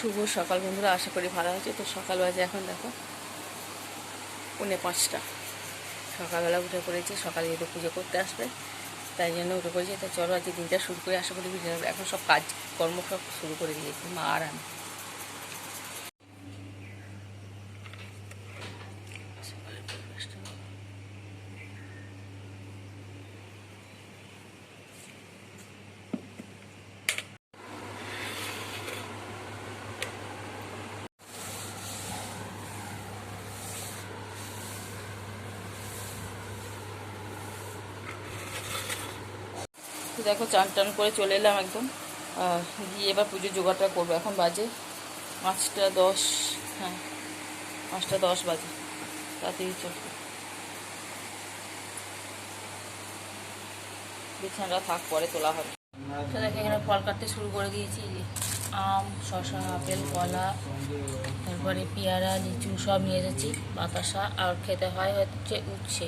শুভ সকাল বন্ধুরা, আশা করি ভালো আছে। তো সকাল বাজে এখন দেখো 4:45। সকালবেলা উঠে পড়েছি, সকালে যেহেতু পুজো করতে আসবে তাই জন্য উঠে পড়েছি। তো চলো আজকে দিনটা শুরু করে, আশা করি এখন সব কাজ কর্ম সব শুরু করে দিয়েছি মা আর আমি। তো দেখো চান টান করে চলে এলাম একদম, গিয়ে এবার পুজোর জোগাড়টা করবো। এখন বাজে 5:10। হ্যাঁ, 5:10 বাজে। তাড়াতাড়ি চল, বিছানাটা থাক, পরে তোলা হবে। তো দেখো এখানে ফল কাটতে শুরু করে দিয়েছি। আম, শসা, আপেল, কলা, তারপরে পেয়ারা, লিচু সব নিয়ে এসেছি। বাতাসা আর খেতে হয় হচ্ছে উচ্ছে,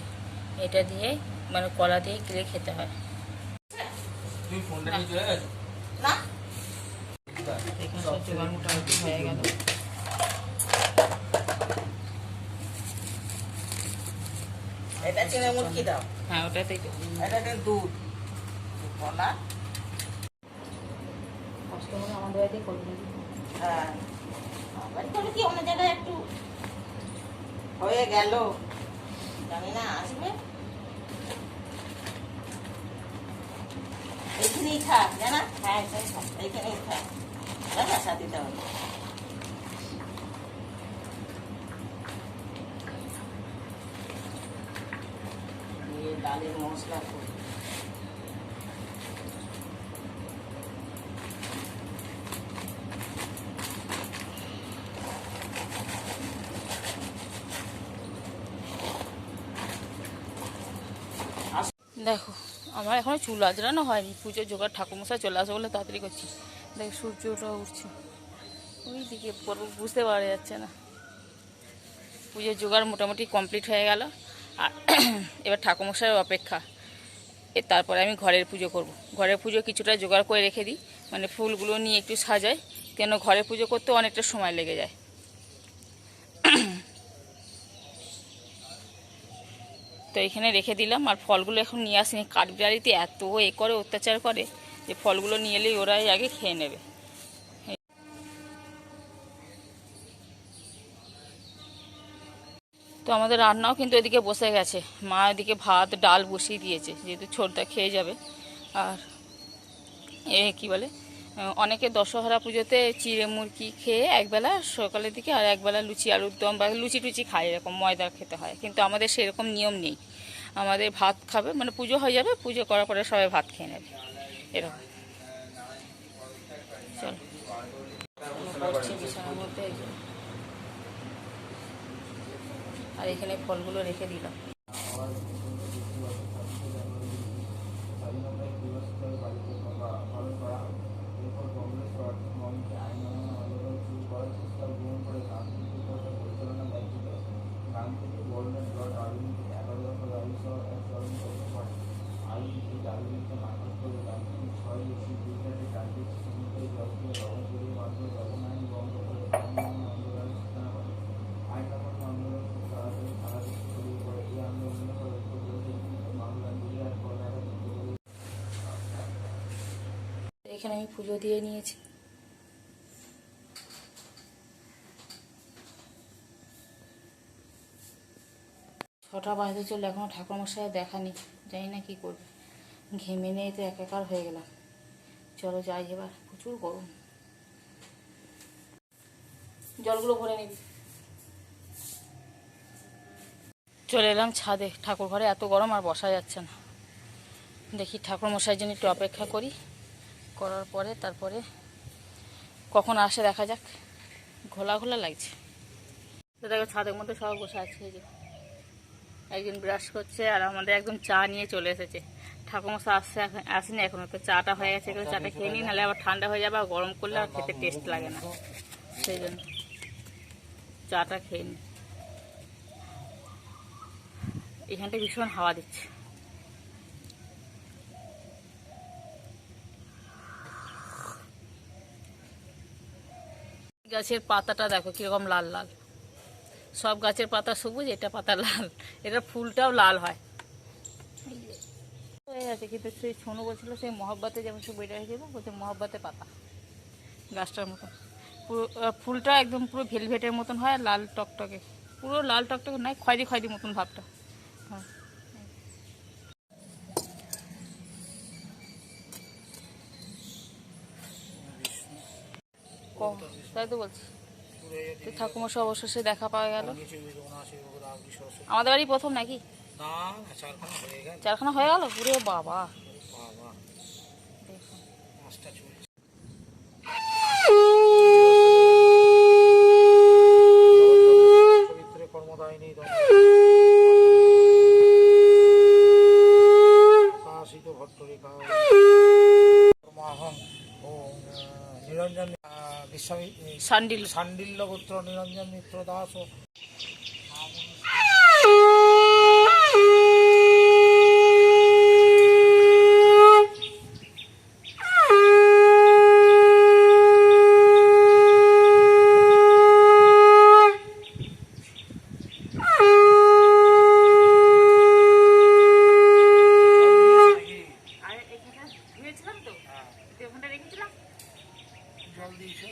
এটা দিয়ে মানে কলা দিয়ে কিনে খেতে হয়। এখানে সব জোগাড় মোটামুটি হয়ে গেল। এটা চিনে মুরগি দাও। হ্যাঁ, ওটাতেই তো এটা দুধ কলা। কষ্ট করে আমাদের বাড়িতে করবো। হ্যাঁ, বাড়ি করে কি অন্য জায়গায় একটু হয়ে গেল, জানি না আসবে। এইখানেই থাক, জানা? হ্যাঁ, এইখানেই থাক। বাসা দিতে হবে। দিয়ে ডালের মশলা করবো। দেখো আমার এখনো চুল আজরানো হয়নি, পুজোর জোগাড় ঠাকুরমশাই চলে আসবে বলে তাড়াতাড়ি করছি। দেখ সূর্যটা উঠছে ওই দিকে, বুঝতে পারা যাচ্ছে না। পুজোর জোগাড় মোটামুটি কমপ্লিট হয়ে গেল, আর এবার ঠাকুরমশাইয়ের অপেক্ষা। তারপরে আমি ঘরের পুজো করব। ঘরের পুজো কিছুটা জোগাড় করে রেখে দিই, মানে ফুলগুলো নিয়ে একটু সাজাই, কেন ঘরে পুজো করতে অনেকটা সময় লেগে যায়। তো এখানে রেখে দিলাম। আর ফলগুলো এখন নিয়ে আসিনি, কাঠবিড়ালিতে এত করে অত্যাচার করে যে ফলগুলো নিয়ে এলেই ওরাই আগে খেয়ে নেবে। তো আমাদের রান্নাও কিন্তু এদিকে বসে গেছে, মা এদিকে ভাত ডাল বসিয়ে দিয়েছে, যেহেতু ছোটটা খেয়ে যাবে। আর কি বলে, অনেকে দশহরা পুজোতে চিড়ে মুরগি খেয়ে একবেলা সকালের দিকে আর একবেলা লুচি আলুর দম বা লুচি টুচি খায়, এরকম ময়দার খেতে হয়। কিন্তু আমাদের সেরকম নিয়ম নেই, আমাদের ভাত খাবে, মানে পুজো হয়ে যাবে, পুজো করার পরে সবাই ভাত খেয়ে নেবে এরকম। চলো বিছানার মধ্যে, আর এখানে ফলগুলো রেখে দিলাম। এখানে আমি পুজো দিয়ে নিয়েছি। ছটা বাজতে চলে, এখনো ঠাকুরমশাই দেখা নেই, জানি না কি করবে। ঘেমে নিয়ে তো একাকার হয়ে গেলাম। চলো যাই এবার, প্রচুর গরম। জলগুলো ভরে নিবি। চলে এলাম ছাদে, ঠাকুর ঘরে এত গরম আর বসা যাচ্ছে না। দেখি ঠাকুরমশাইয়ের জন্য একটু অপেক্ষা করি, করার পরে তারপরে কখন আসে দেখা যাক। ঘোলা ঘোলা লাগছে। তো দেখো ছাদের মধ্যে সব বসে আছে, এই যে একজন ব্রাশ করছে আর আমাদের একদম চা নিয়ে চলে এসেছে। ঠাকুরমশাই আসেনি এখনো, তো চাটা হয়ে গেছে, এখানে চাটা খেয়ে নিই, নাহলে আবার ঠান্ডা হয়ে যাবে আর গরম করলে আর খেতে টেস্ট লাগে না, সেই জন্য চাটা খেয়ে নিই। এখানটা ভীষণ হাওয়া দিচ্ছে। গাছের পাতাটা দেখো কিরকম লাল লাল, সব গাছের পাতা সবুজ, এটা পাতা লাল, এটা ফুলটাও লাল হয়। হয়ে গেছে, কিন্তু সেই সোনু বলছিল সেই মহব্বতে যেমন সে বইটা হয়েছিল, বলছে মহব্বতে পাতা গাছটার মতন পুরো, ফুলটা একদম পুরো ভেলভেটের মতন হয়, আর লাল টকটকে, পুরো লাল টকটকে নয়, খয়েরি খয়েরি মতন ভাবটা। হ্যাঁ, তাই তো বলছি। তো ঠাকুমশা অবশেষে দেখা পাওয়া গেল। আমাদের বাড়ি প্রথম নাকি? চারখানা হয়ে গেল পুরো বাবা। নিরঞ্জন সান্ডিল সান্ডিল্য গোত্র নিরঞ্জন মিত্র দাস ও জল দিয়েছে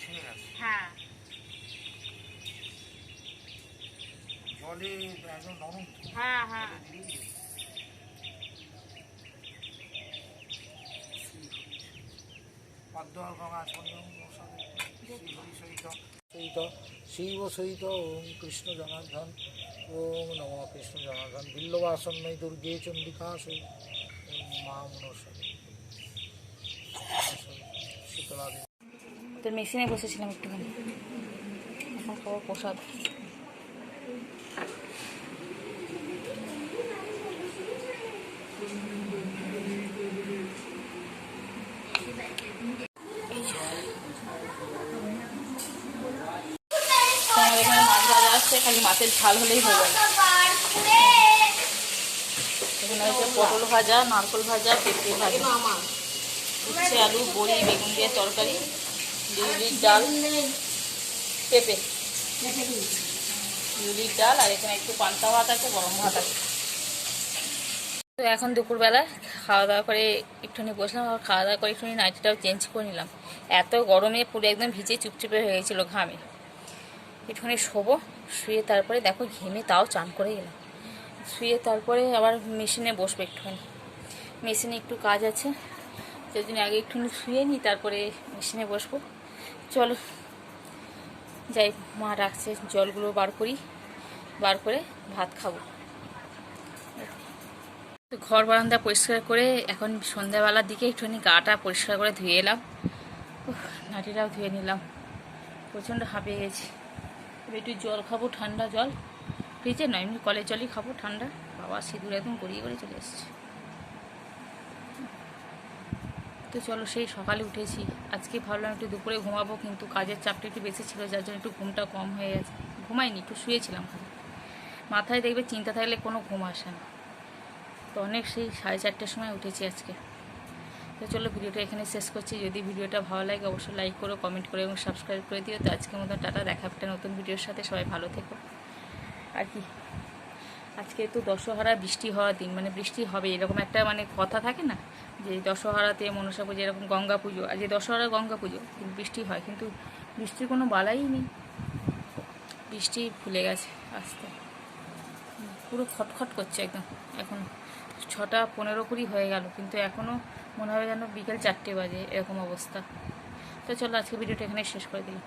ছেড়ে গেছে। হ্যাঁ, জলে একদম নরম হ্যাঁ, হ্যাঁ। সহিত শিব সহিত ওম কৃষ্ণ জনার্দন ওম নম কৃষ্ণ জনার্দন বিল্লবাসন্ময়ী দুর্গে চণ্ডিকা সই মা মনসা শীতলা তোর মেশিনে বসেছিলাম একটুখানি, এখন খাবার প্রসাদ। আমাদের এখানে মাছ ভাজা আসছে, খালি মাছের ঝাল হলেই হয়ে যাবে। এখানে হচ্ছে পটল ভাজা, নারকোল ভাজা, পেঁপে ভাজা, উচ্ছে আলু বড়ি বেগুন দিয়ে তরকারি, বিউলির ডাল, পেঁপে বিউলির ডাল, আর এখানে একটু পান্তা ভাত আছে, গরম ভাত আছে। তো এখন দুপুরবেলা খাওয়া দাওয়া করে একটুখানি বসলাম, আর খাওয়া দাওয়া করে একটুখানি নাইটিটাও চেঞ্জ করে নিলাম। এত গরমে পুরো একদম ভিজে চুপচুপে হয়ে গেছিলো ঘামে। একটুখানি শোবো, শুয়ে তারপরে দেখো ঘেমে তাও চান করে গেলাম। শুয়ে তারপরে আবার মেশিনে বসবো একটুখানি, মেশিনে একটু কাজ আছে, সেদিন আগে একটুখানি শুয়ে নিই, তারপরে মেশিনে বসবো। চলো যাই, মা রাখছে, জলগুলো বার করি, বার করে ভাত খাবো। তো ঘর বারান্দা পরিষ্কার করে এখন সন্ধ্যাবেলার দিকে একটুখানি গাটা পরিষ্কার করে ধুয়ে এলাম, নাটিটাও ধুয়ে নিলাম, প্রচণ্ড হাঁপিয়ে গেছি। একটু জল খাবো, ঠান্ডা জল, ফ্রিজে নয় এমনি কলের জলই খাবো ঠান্ডা। বাবা সিঁদুর একদম গড়িয়ে করে চলে এসছে। তো চলো, সেই সকালে উঠেছি, আজকে ভাবলাম একটু দুপুরে ঘুমাবো, কিন্তু কাজের চাপটা একটু বেশি ছিল, যার জন্য একটু ঘুমটা কম হয়ে গেছে। ঘুমাইনি, একটু শুয়েছিলাম খালি। মাথায় দেখবে চিন্তা থাকলে কোনো ঘুম আসে না। তো অনেক সেই 4:30টার সময় উঠেছি আজকে। তো চলো, ভিডিওটা এখানে শেষ করছি। যদি ভিডিওটা ভালো লাগে অবশ্যই লাইক করো, কমেন্ট করো এবং সাবস্ক্রাইব করে দিও। তো আজকের মতো টাটা, দেখা একটা নতুন ভিডিওর সাথে। সবাই ভালো থেকো। আর কি, আজকে তো দশহরা, বৃষ্টি হওয়ার দিন, মানে বৃষ্টি হবে এরকম একটা মানে কথা থাকে না, যে দশহরাতে মনসা পুজো, এরকম গঙ্গা পুজো, আর যে দশহরা গঙ্গা পুজো, কিন্তু বৃষ্টি হয়, কিন্তু বৃষ্টির কোনো বালাই নেই। বৃষ্টি ভুলে গেছে আসতে, পুরো খটখট করছে একদম। এখন 6:15 হয়ে গেল, কিন্তু এখনও মনে হয় যেন বিকেল 4টে বাজে, এরকম অবস্থা। তো চলো, আজকে ভিডিওটা এখানে শেষ করে দিলাম।